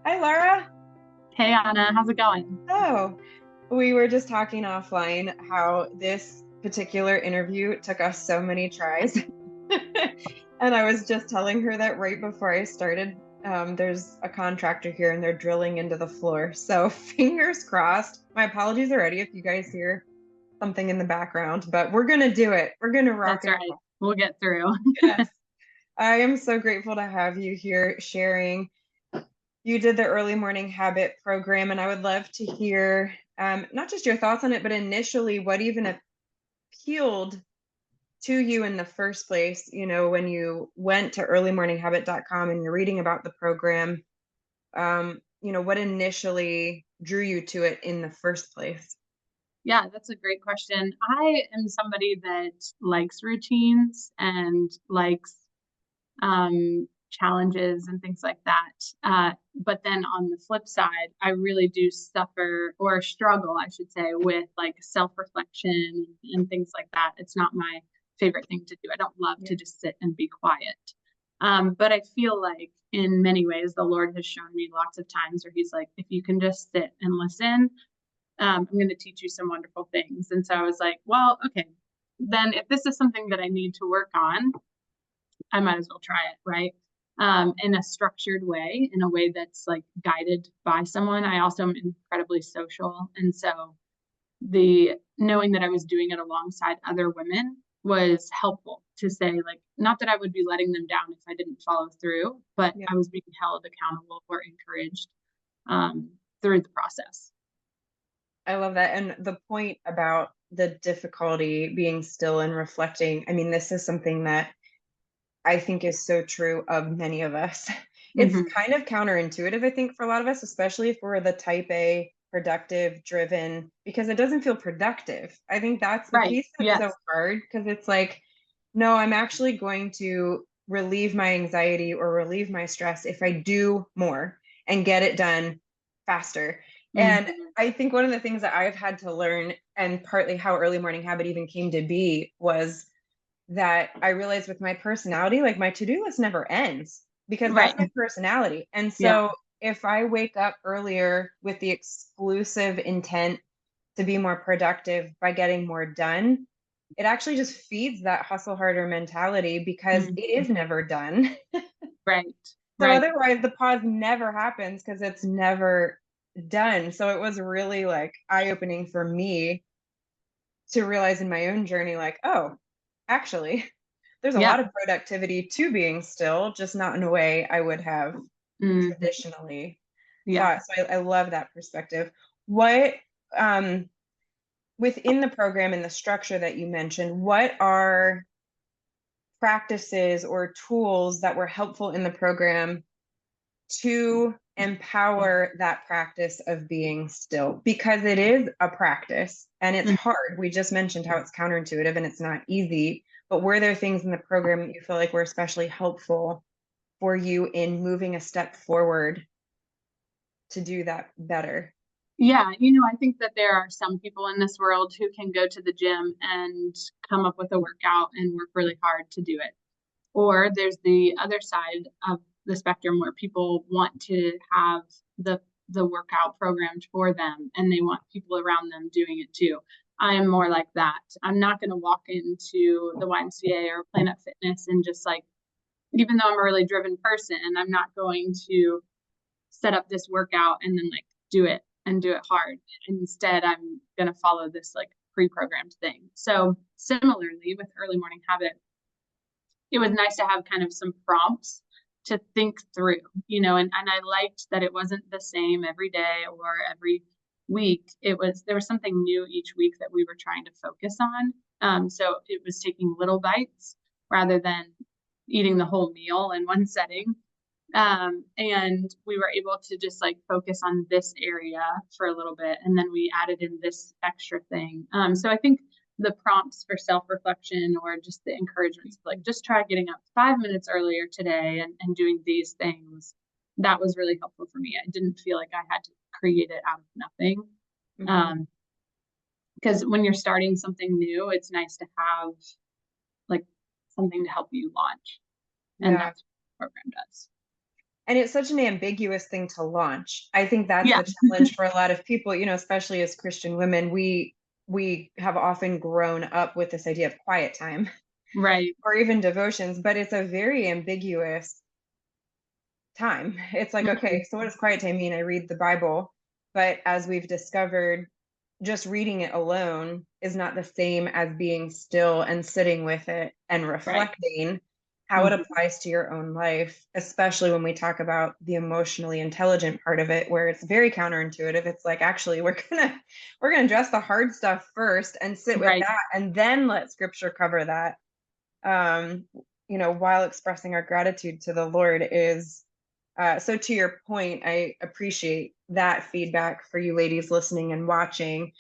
Hi, Laura. Hey Anna, how's it going? Oh, we were just talking offline how this particular interview took us so many tries. And I was just telling her that right before I started, there's a contractor here and they're drilling into the floor. So fingers crossed. My apologies already if you guys hear something in the background, but we're gonna do it. We're gonna rock That's and right. roll. We'll get through. Yes. I am so grateful to have you here sharing. You did the early morning habit program, and I would love to hear not just your thoughts on it, but initially what even appealed to you in the first place. When you went to earlymorninghabit.com and you're reading about the program, what initially drew you to it in the first place? Yeah, that's a great question. I am somebody that likes routines and likes challenges and things like that. But then on the flip side, I really do suffer or struggle, I should say, with like self-reflection and things like that. It's not my favorite thing to do. I don't love Yeah. to just sit and be quiet. But I feel like in many ways, the Lord has shown me lots of times where He's like, if you can just sit and listen, I'm going to teach you some wonderful things. And so I was like, well, okay, then if this is something that I need to work on, I might as well try it, right? In a structured way, in a way that's like guided by someone. I also am incredibly social. And so the knowing that I was doing it alongside other women was helpful to say, like, not that I would be letting them down if I didn't follow through, but Yeah. I was being held accountable or encouraged through the process. I love that. And the point about the difficulty being still and reflecting, I mean, this is something that I think is so true of many of us. It's Mm-hmm. kind of counterintuitive, I think, for a lot of us, especially if we're the type A, productive, driven, because it doesn't feel productive. I think that's the Right. piece that's so Yes. hard because it's like, no, I'm actually going to relieve my anxiety or relieve my stress if I do more and get it done faster. And Mm-hmm. I think one of the things that I've had to learn, and partly how early morning habit even came to be, was that I realized with my personality, like my to-do list never ends because Right. that's my personality. And Yeah. so if I wake up earlier with the exclusive intent to be more productive by getting more done, it actually just feeds that hustle harder mentality because it Mm-hmm. is never done. Right. So Right. otherwise the pause never happens because it's never done. So it was really like eye-opening for me to realize in my own journey, like, oh, actually, there's a Yeah. lot of productivity to being still, just not in a way I would have Mm-hmm. traditionally Yeah. thought. So I love that perspective. What um, within the program and the structure that you mentioned, what are practices or tools that were helpful in the program to empower that practice of being still? Because it is a practice and it's hard. We just mentioned how it's counterintuitive and it's not easy. But were there things in the program that you feel like were especially helpful for you in moving a step forward to do that better? Yeah, I think that there are some people in this world who can go to the gym and come up with a workout and work really hard to do it. Or there's the other side of the spectrum where people want to have the workout programmed for them and they want people around them doing it too. I am more like that. I'm not going to walk into the YMCA or Planet Fitness and just like, even though I'm a really driven person, I'm not going to set up this workout and then like do it and do it hard. Instead, I'm going to follow this like pre-programmed thing. So similarly with early morning habit, it was nice to have kind of some prompts to think through, and I liked that it wasn't the same every day or every week. There was something new each week that we were trying to focus on. So it was taking little bites rather than eating the whole meal in one setting. And we were able to just like focus on this area for a little bit, and then we added in this extra thing. So I think the prompts for self-reflection or just the encouragements like just try getting up 5 minutes earlier today and doing these things, that was really helpful for me. I didn't feel like I had to create it out of nothing. Mm-hmm. um, because when you're starting something new, it's nice to have like something to help you launch, and Yeah. that's what the program does. And it's such an ambiguous thing to launch. I think that's Yeah, the challenge for a lot of people, especially as Christian women. We have often grown up with this idea of quiet time right. or even devotions, but it's a very ambiguous time. It's like, Mhm. okay, so what does quiet time mean? I read the Bible, but as we've discovered, just reading it alone is not the same as being still and sitting with it and Right. reflecting how it Mhm. applies to your own life, especially when we talk about the emotionally intelligent part of it, where it's very counterintuitive. It's like, actually, we're gonna address the hard stuff first and sit with Right. that, and then let scripture cover that. Um, while expressing our gratitude to the Lord is so to your point, I appreciate that feedback for you ladies listening and watching.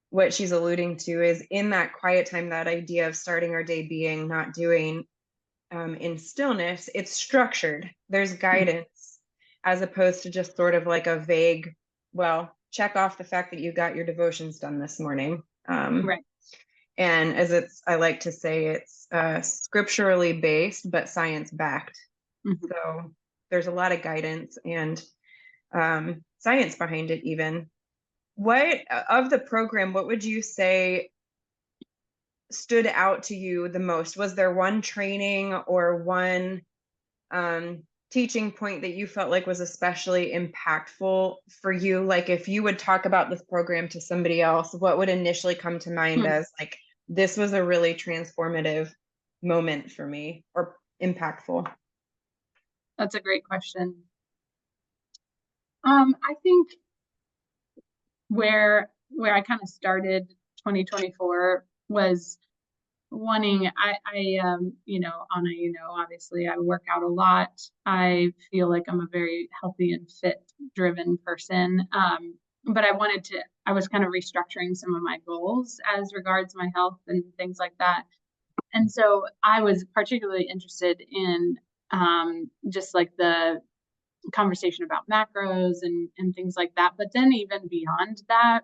What she's alluding to is in that quiet time, that idea of starting our day being, not doing, in stillness, it's structured. There's Mhm. guidance as opposed to just sort of like a vague, well, check off the fact that you got your devotions done this morning. Right. And as I like to say, it's scripturally based, but science backed. Mhm. So there's a lot of guidance and science behind it, even. What of the program, what would you say stood out to you the most? Was there one training or one um, teaching point that you felt like was especially impactful for you? Like, if you would talk about this program to somebody else, what would initially come to mind Hmm. as like, this was a really transformative moment for me or impactful? That's a great question. I think where I kind of started 2024 was wanting Anna, obviously I work out a lot. I feel like I'm a very healthy and fit driven person. But I was kind of restructuring some of my goals as regards my health and things like that. And so I was particularly interested in just like the conversation about macros and things like that. But then even beyond that,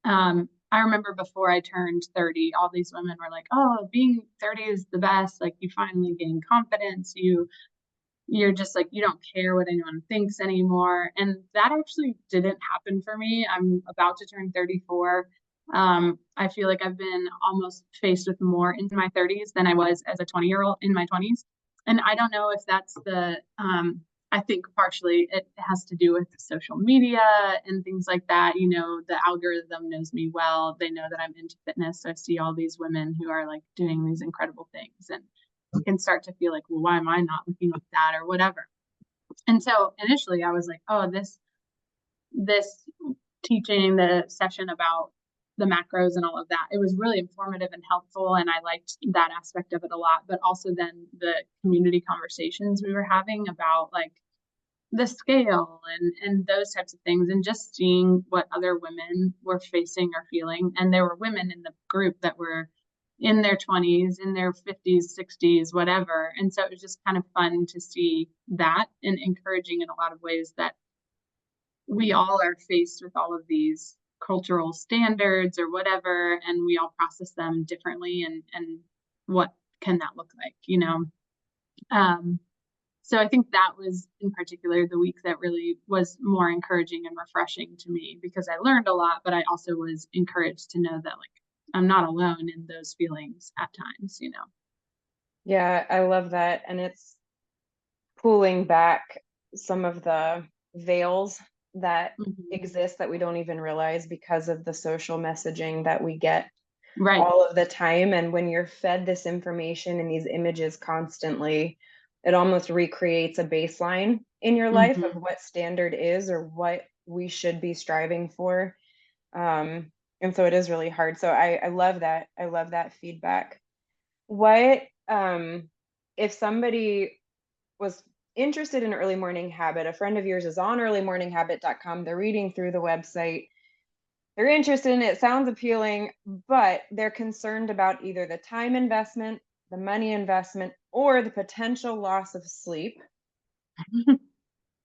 I remember before I turned 30, all these women were like, "Oh, being 30 is the best. Like you finally gain confidence. You're just like you don't care what anyone thinks anymore." And that actually didn't happen for me. I'm about to turn 34. I feel like I've been almost faced with more in my 30s than I was as a 20-year-old in my 20s. And I don't know if that's I think partially it has to do with social media and things like that. The algorithm knows me well. They know that I'm into fitness. So I see all these women who are like doing these incredible things and can start to feel like, well, why am I not looking like that or whatever? And so initially I was like, oh, this teaching, the session about the macros and all of that, it was really informative and helpful. And I liked that aspect of it a lot. But also then the community conversations we were having about like the scale and those types of things and just seeing what other women were facing or feeling. And there were women in the group that were in their 20s, in their 50s, 60s, whatever. And so it was just kind of fun to see that and encouraging in a lot of ways that we all are faced with all of these cultural standards or whatever, and we all process them differently. And what can that look like? Um, so I think that was in particular the week that really was more encouraging and refreshing to me because I learned a lot, but I also was encouraged to know that like I'm not alone in those feelings at times. Yeah, I love that. And it's pulling back some of the veils that Mhm. exist that we don't even realize because of the social messaging that we get Right. all of the time. And when you're fed this information and these images constantly, it almost recreates a baseline in your life of Hmm. what standard is or what we should be striving for. Um, and so it is really hard. So I love that. I love that feedback. What if somebody was interested in early morning habit, a friend of yours is on earlymorninghabit.com, they're reading through the website, they're interested in it, sounds appealing, but they're concerned about either the time investment, the money investment, or the potential loss of sleep.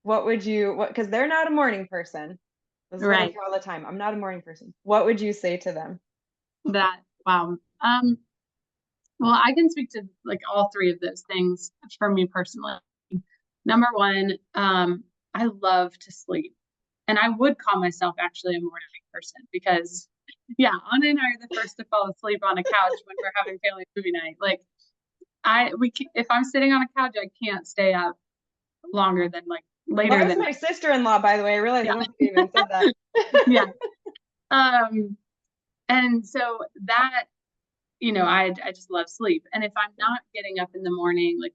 What would you, what, because they're not a morning person. This is what I Right. hear all the time. I'm not a morning person. What would you say to them? That wow. Well, I can speak to like all three of those things for me personally. Number one, I love to sleep. And I would call myself actually a morning person because, yeah, Anna and I are the first to fall asleep on a couch when we're having family movie night. Like, if I'm sitting on a couch, I can't stay up longer than like later That's than, my sister-in-law, by the way. I realized I yeah, don't think you even said that. yeah. And so that, I just love sleep. And if I'm not getting up in the morning, like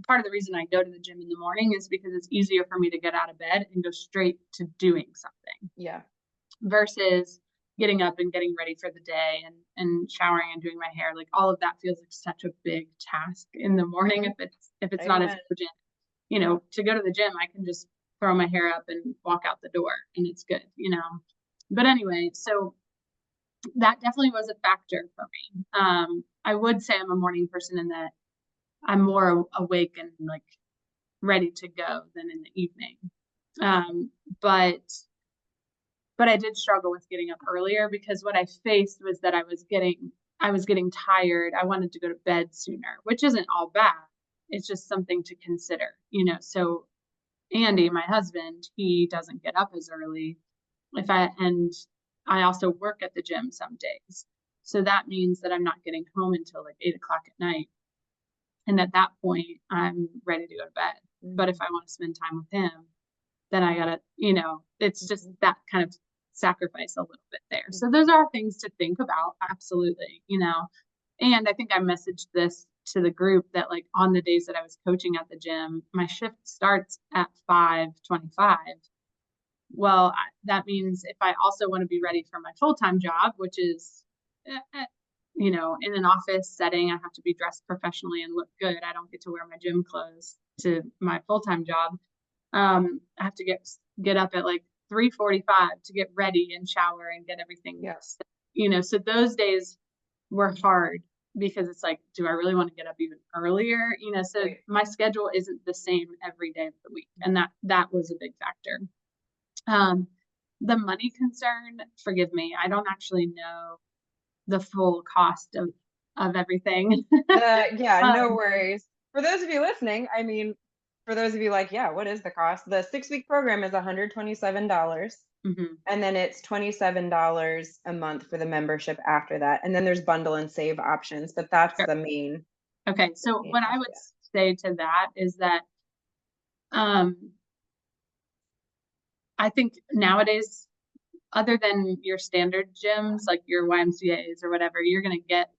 part of the reason I go to the gym in the morning is because it's easier for me to get out of bed and go straight to doing something Yeah. versus getting up and getting ready for the day and showering and doing my hair. Like all of that feels like such a big task in the morning if it's not as Amen. urgent. To go to the gym, I can just throw my hair up and walk out the door and it's good. But anyway, so that definitely was a factor for me. I would say I'm a morning person in that I'm more awake and like ready to go than in the evening. But I did struggle with getting up earlier because what I faced was that I was getting tired. I wanted to go to bed sooner, which isn't all bad. It's just something to consider. So Andy, my husband, he doesn't get up as early. And I also work at the gym some days. So that means that I'm not getting home until like 8 o'clock at night. And at that point, I'm ready to go to bed. But if I want to spend time with him, then I gotta, it's just that kind of sacrifice a little bit there. So those are things to think about. Absolutely. And I think I messaged this to the group that like on the days that I was coaching at the gym, my shift starts at 5:25. Well, that means if I also want to be ready for my full-time job, which is, in an office setting, I have to be dressed professionally and look good. I don't get to wear my gym clothes to my full-time job. I have to get up at like 3:45 to get ready and shower and get everything. Yes. So those days were hard because it's like, do I really want to get up even earlier? So Right. my schedule isn't the same every day of the week. And that was a big factor. The money concern, forgive me, I don't actually know the full cost of everything. Yeah, no Um, worries. For those of you listening, I mean, for those of you like, yeah, what is the cost? The 6-week program is $127. mhm. And then it's $27 a month for the membership after that. And then there's bundle and save options, but that's Sure. the main. Okay, so what I would Yeah. say to that is that um, I think nowadays, other than your standard gyms like your YMCA's or whatever, you're going to get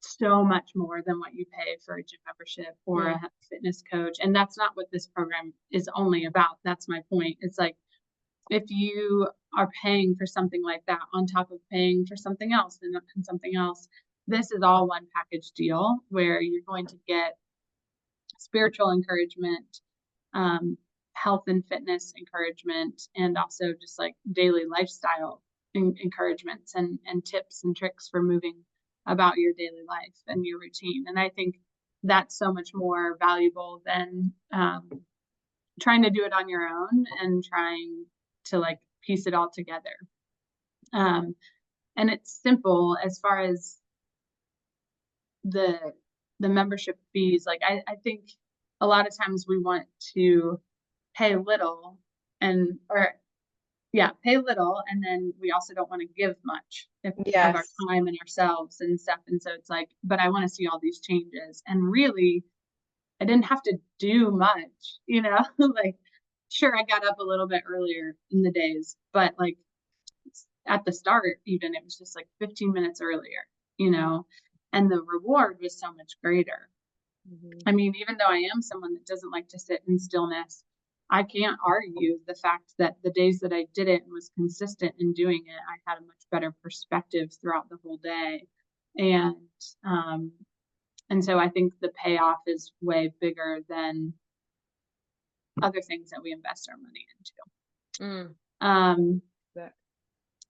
so much more than what you pay for a gym membership or a fitness coach. And that's not what this program is only about. That's my point. It's like if you are paying for something like that on top of paying for something else and something else, this is all one package deal where you're going to get spiritual encouragement, health and fitness encouragement, and also just like daily lifestyle encouragements and tips and tricks for moving about your daily life and your routine. And I think that's so much more valuable than trying to do it on your own and trying to like piece it all together. And it's simple as far as the membership fees. Like I think a lot of times we want to pay little pay little, and then we also don't want to give much of our Yes. time and ourselves and stuff. And so it's like, but I want to see all these changes. And really, I didn't have to do much. Like, sure, I got up a little bit earlier in the days, but like at the start, even it was just like 15 minutes earlier, and the reward was so much greater. I mean, even though I am someone that doesn't like to sit in stillness, I can't argue the fact that the days that I did it and was consistent in doing it, I had a much better perspective throughout the whole day. And so I think the payoff is way bigger than other things that we invest our money into.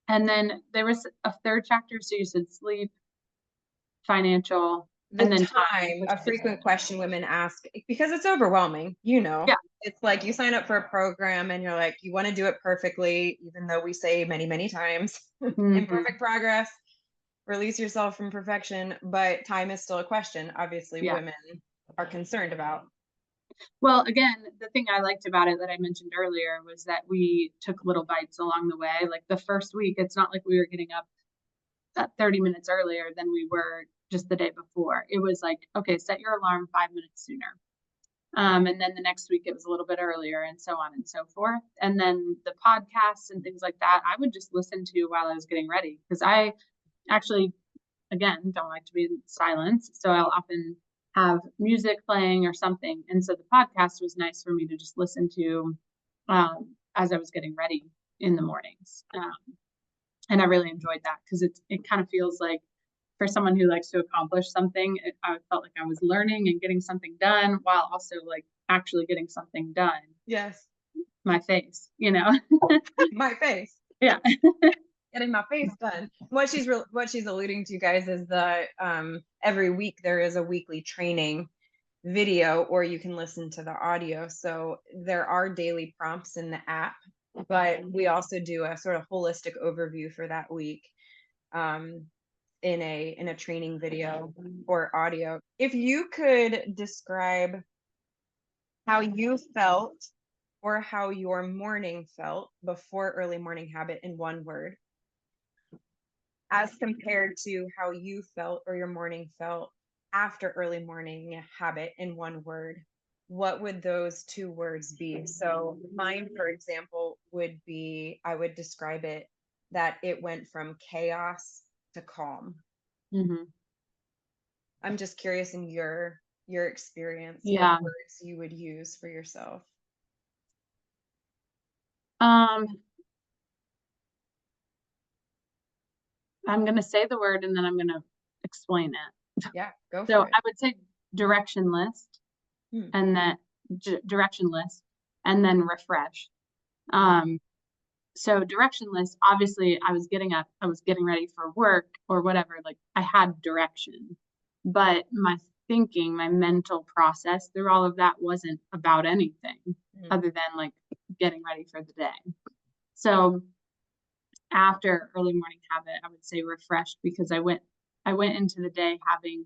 And then there was a third factor. So you said sleep, financial, The and then time, a frequent question women ask because it's overwhelming, Yeah. It's like you sign up for a program and you're like, you want to do it perfectly, even though we say many, many times, imperfect progress, release yourself from perfection, but time is still a question, obviously, Yeah. women are concerned about. Well, again, the thing I liked about it that I mentioned earlier was that we took little bites along the way. Like the first week, it's not like we were getting up 30 minutes earlier than we were just the day before. It was like, okay, set your alarm 5 minutes sooner. And then the next week it was a little bit earlier, and so on and so forth. And then the podcasts and things like that, I would just listen to while I was getting ready, because I actually, again, don't like to be in silence. So I'll often have music playing or something. And so the podcast was nice for me to just listen to as I was getting ready in the mornings. And I really enjoyed that because it kind of feels like, for someone who likes to accomplish something, I felt like I was learning and getting something done while also like actually getting something done. Yes. My face, you know. My face. Yeah. Getting my face done. What she's alluding to, guys, is the every week there is a weekly training video, or you can listen to the audio. So there are daily prompts in the app, but we also do a sort of holistic overview for that week in a training video or audio. If you could describe how you felt or how your morning felt before early morning habit in one word, as compared to how you felt or your morning felt after early morning habit in one word, what would those two words be? So mine, for example, would be, I would describe it that it went from chaos to calm. Mm-hmm. I'm just curious in your experience, Yeah. what words you would use for yourself. I'm going to say the word and then I'm going to explain it. Yeah, go So for it. I would say directionless, and then directionless, and then refreshed. So directionless, obviously I was getting up, I was getting ready for work or whatever, like I had direction, but my thinking, my mental process through all of that wasn't about anything other than like getting ready for the day. So after early morning habit, I would say refreshed, because I went into the day having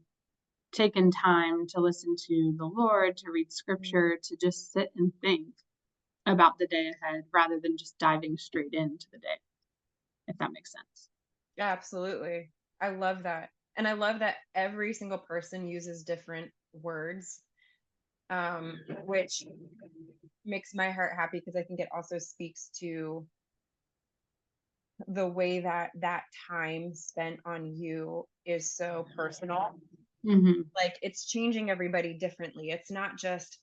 taken time to listen to the Lord, to read scripture, to just sit and think about the day ahead rather than just diving straight into the day, if that makes sense. Yeah, absolutely. I love that. And I love that every single person uses different words, which makes my heart happy, because I think it also speaks to the way that that time spent on you is so personal. Mm-hmm. Like, it's changing everybody differently. It's not just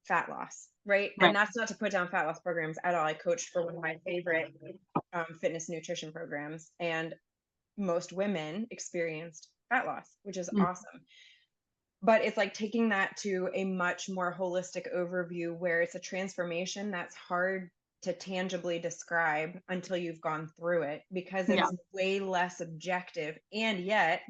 fat loss, right? Right. And that's not to put down fat loss programs at all. I coached for one of my favorite fitness nutrition programs, and most women experienced fat loss, which is awesome. But it's like taking that to a much more holistic overview, where it's a transformation that's hard to tangibly describe until you've gone through it, because it's way less objective. And yet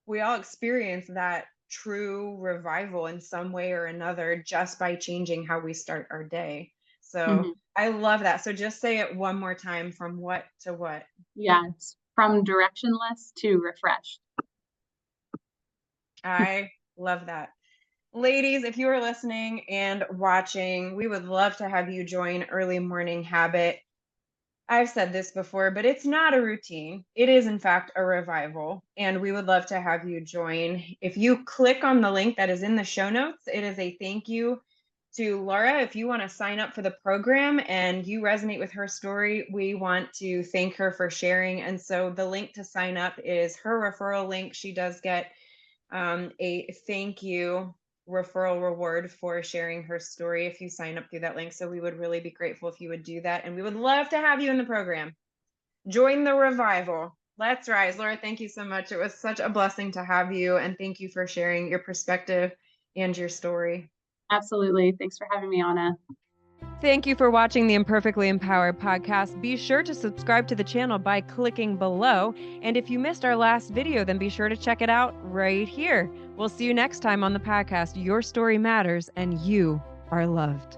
we all experience that true revival in some way or another just by changing how we start our day. So I love that. So just say it one more time. From what to what? Yeah, it's from directionless to refreshed. I love that. Ladies, if you are listening and watching, we would love to have you join Early Morning Habit. I've said this before, but it's not a routine. It is, in fact, a revival. And we would love to have you join. If you click on the link that is in the show notes, it is a thank you to Laura. If you want to sign up for the program and you resonate with her story, we want to thank her for sharing. And so the link to sign up is her referral link. She does get a thank you referral reward for sharing her story if you sign up through that link. So we would really be grateful if you would do that. And we would love to have you in the program. Join the revival. Let's rise. Laura, thank you so much. It was such a blessing to have you. And thank you for sharing your perspective and your story. Absolutely. Thanks for having me, Ahna. Thank you for watching the Imperfectly Empowered podcast. Be sure to subscribe to the channel by clicking below. And if you missed our last video, then be sure to check it out right here. We'll see you next time on the podcast. Your story matters and you are loved.